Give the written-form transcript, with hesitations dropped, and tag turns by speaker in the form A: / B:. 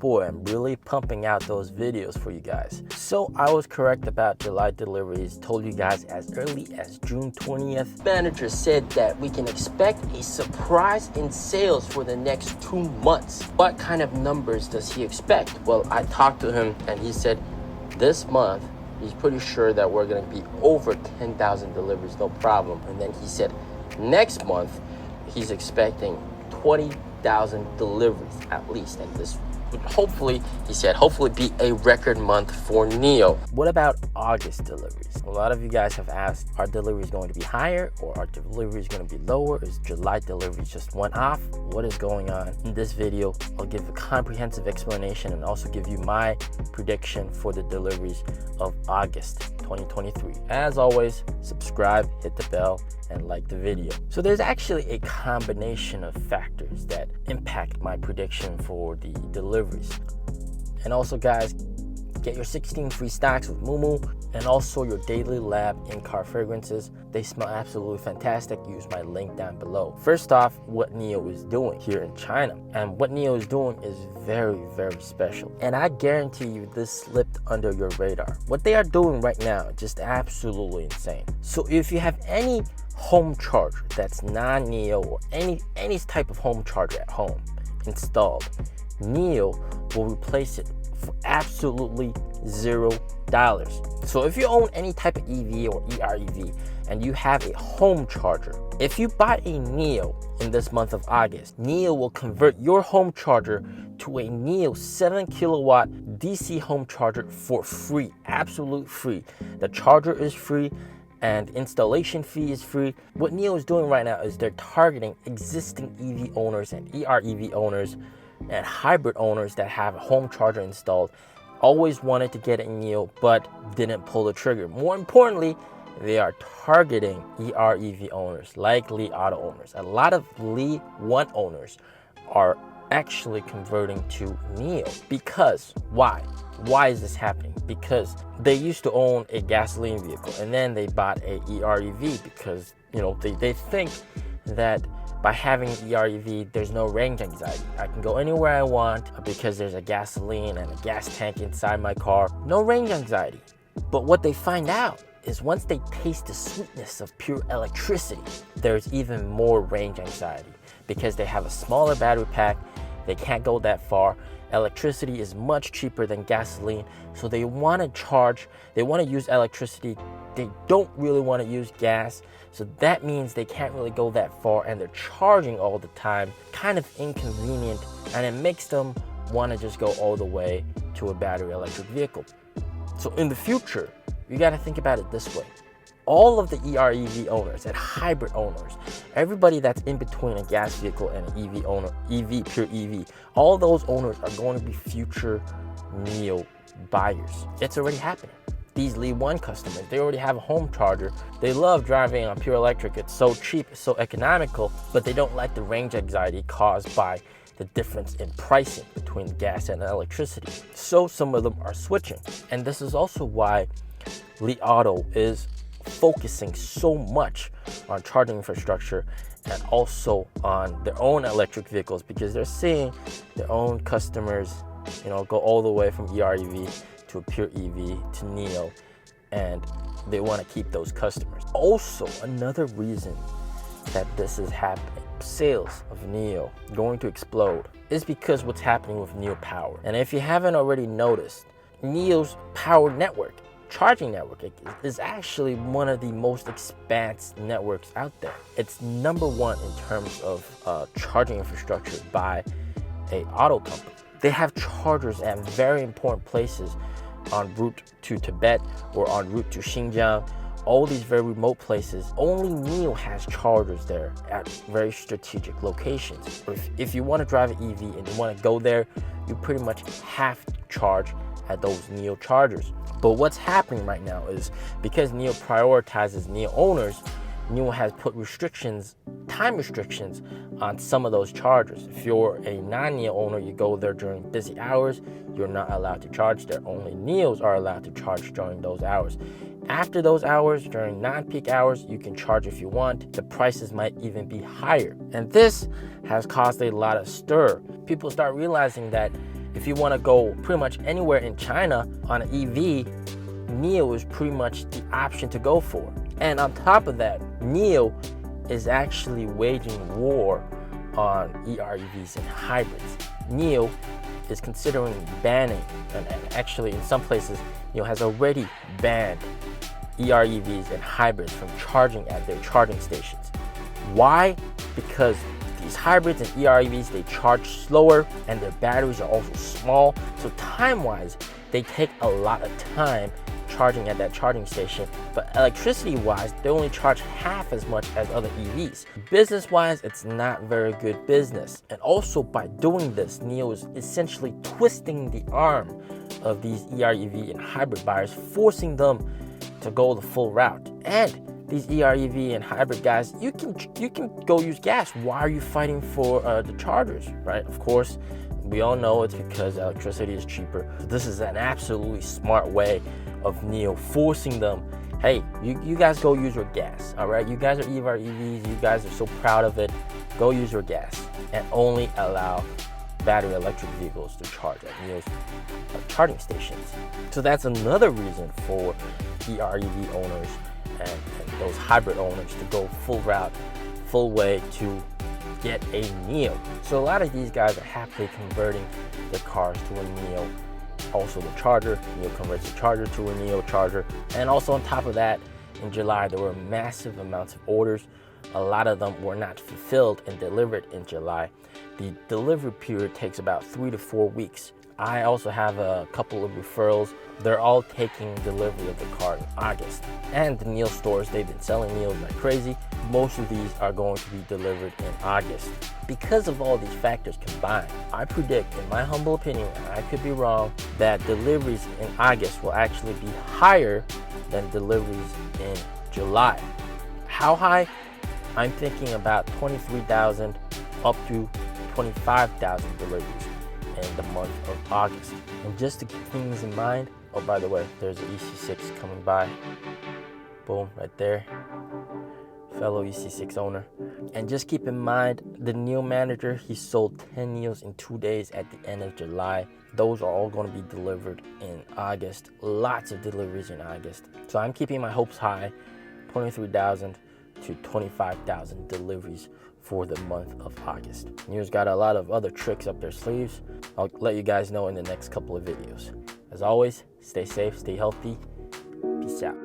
A: boy, I'm really pumping out those videos for you guys. So I was correct about July deliveries, told you guys as early as June 20th. Manager said that we can expect a surprise in sales for the next 2 months. What kind of numbers does he expect? Well, I talked to him and he said this month, he's pretty sure that we're gonna be over 10,000 deliveries, no problem. And then he said next month, he's expecting 20,000 deliveries at least, and this would hopefully, he said, hopefully be a record month for NIO. What about August deliveries? A lot of you guys have asked, are deliveries going to be higher or are deliveries going to be lower? Is July deliveries just one off? What is going on? In this video, I'll give a comprehensive explanation and also give you my prediction for the deliveries of August 2023. As always, subscribe, hit the bell, and like the video. So there's actually a combination of factors that impact my prediction for the deliveries. And also guys, get your 16 free stacks with Mumu and also your Daily Lab in-car fragrances. They smell absolutely fantastic. Use my link down below. First off, what NIO is doing here in China. And what NIO is doing is very, very special. And I guarantee you this slipped under your radar. What they are doing right now, just absolutely insane. So if you have any home charger that's non-NIO or any type of home charger at home installed, NIO will replace it for absolutely $0. So if you own any type of EV or EREV and you have a home charger, if you buy a NIO in this month of August, NIO will convert your home charger to a NIO 7 kilowatt DC home charger for free, absolute free. The charger is free and installation fee is free. What NIO is doing right now is they're targeting existing EV owners and EREV owners and hybrid owners that have a home charger installed, always wanted to get a NIO but didn't pull the trigger. More importantly, they are targeting EREV owners like Li Auto owners. A lot of Li One owners are actually converting to NIO. Because why is this happening? Because they used to own a gasoline vehicle and then they bought a EREV because they think that by having an EREV, there's no range anxiety. I can go anywhere I want because there's a gasoline and a gas tank inside my car. No range anxiety. But what they find out is once they taste the sweetness of pure electricity, there's even more range anxiety because they have a smaller battery pack. They can't go that far. Electricity is much cheaper than gasoline, so they want to charge, they want to use electricity. They don't really want to use gas, so that means they can't really go that far and they're charging all the time. Kind of inconvenient, and it makes them want to just go all the way to a battery electric vehicle. So in the future, you got to think about it this way. All of the EREV owners and hybrid owners, everybody that's in between a gas vehicle and an EV owner, pure EV, all those owners are going to be future NIO buyers. It's already happening. These Li One customers, they already have a home charger. They love driving on pure electric. It's so cheap, it's so economical, but they don't like the range anxiety caused by the difference in pricing between gas and electricity. So some of them are switching. And this is also why Li Auto is focusing so much on charging infrastructure and also on their own electric vehicles, because they're seeing their own customers go all the way from EREV to a pure EV to NIO, and they want to keep those customers. Also, another reason that this is happening, sales of NIO going to explode, is because what's happening with NIO Power. And if you haven't already noticed, NIO's power network, charging network, is actually one of the most expansive networks out there. It's #1 in terms of charging infrastructure by a auto company. They have chargers at very important places en route to Tibet or en route to Xinjiang, all these very remote places. Only NIO has chargers there at very strategic locations. If you want to drive an EV and you want to go there, you pretty much have to charge at those NIO chargers. But what's happening right now is because NIO prioritizes NIO owners, NIO has put restrictions, time restrictions on some of those chargers. If you're a non-NIO owner, you go there during busy hours, you're not allowed to charge there. Only NIOs are allowed to charge during those hours. After those hours, during non-peak hours, you can charge if you want. The prices might even be higher. And this has caused a lot of stir. People start realizing that If you want to go pretty much anywhere in China on an EV, NIO is pretty much the option to go for. And on top of that, NIO is actually waging war on EREVs and hybrids. NIO is considering banning, and actually in some places, NIO has already banned EREVs and hybrids from charging at their charging stations. Why? Because these hybrids and EREVs, they charge slower and their batteries are also small. So time-wise, they take a lot of time charging at that charging station, but electricity-wise, they only charge half as much as other EVs. Business-wise, it's not very good business. And also by doing this, NIO is essentially twisting the arm of these EREV and hybrid buyers, forcing them to go the full route. And these EREV and hybrid guys, you can go use gas. Why are you fighting for the chargers, right? Of course, we all know it's because electricity is cheaper. So this is an absolutely smart way of NIO forcing them, hey, you guys go use your gas, all right? You guys are EREVs, you guys are so proud of it. Go use your gas and only allow battery electric vehicles to charge at NIO's charging stations. So that's another reason for EREV owners and those hybrid owners to go full route, full way to get a NIO. So a lot of these guys are happily converting their cars to a NIO. Also the charger, NIO converts the charger to a NIO charger. And also on top of that, in July, there were massive amounts of orders. A lot of them were not fulfilled and delivered in July. The delivery period takes about 3 to 4 weeks. I also have a couple of referrals. They're all taking delivery of the car in August. And the NIO stores, they've been selling NIOs like crazy. Most of these are going to be delivered in August. Because of all these factors combined, I predict, in my humble opinion, and I could be wrong, that deliveries in August will actually be higher than deliveries in July. How high? I'm thinking about 23,000 up to 25,000 deliveries in the month of August. And just to keep things in mind, oh, by the way, there's an EC6 coming by. Boom, right there. Fellow EC6 owner. And just keep in mind, the NIO manager, he sold 10 NIOs in 2 days at the end of July. Those are all going to be delivered in August. Lots of deliveries in August. So I'm keeping my hopes high, 23,000 to 25,000 deliveries for the month of August. NIO's got a lot of other tricks up their sleeves. I'll let you guys know in the next couple of videos. As always, stay safe, stay healthy. Peace out.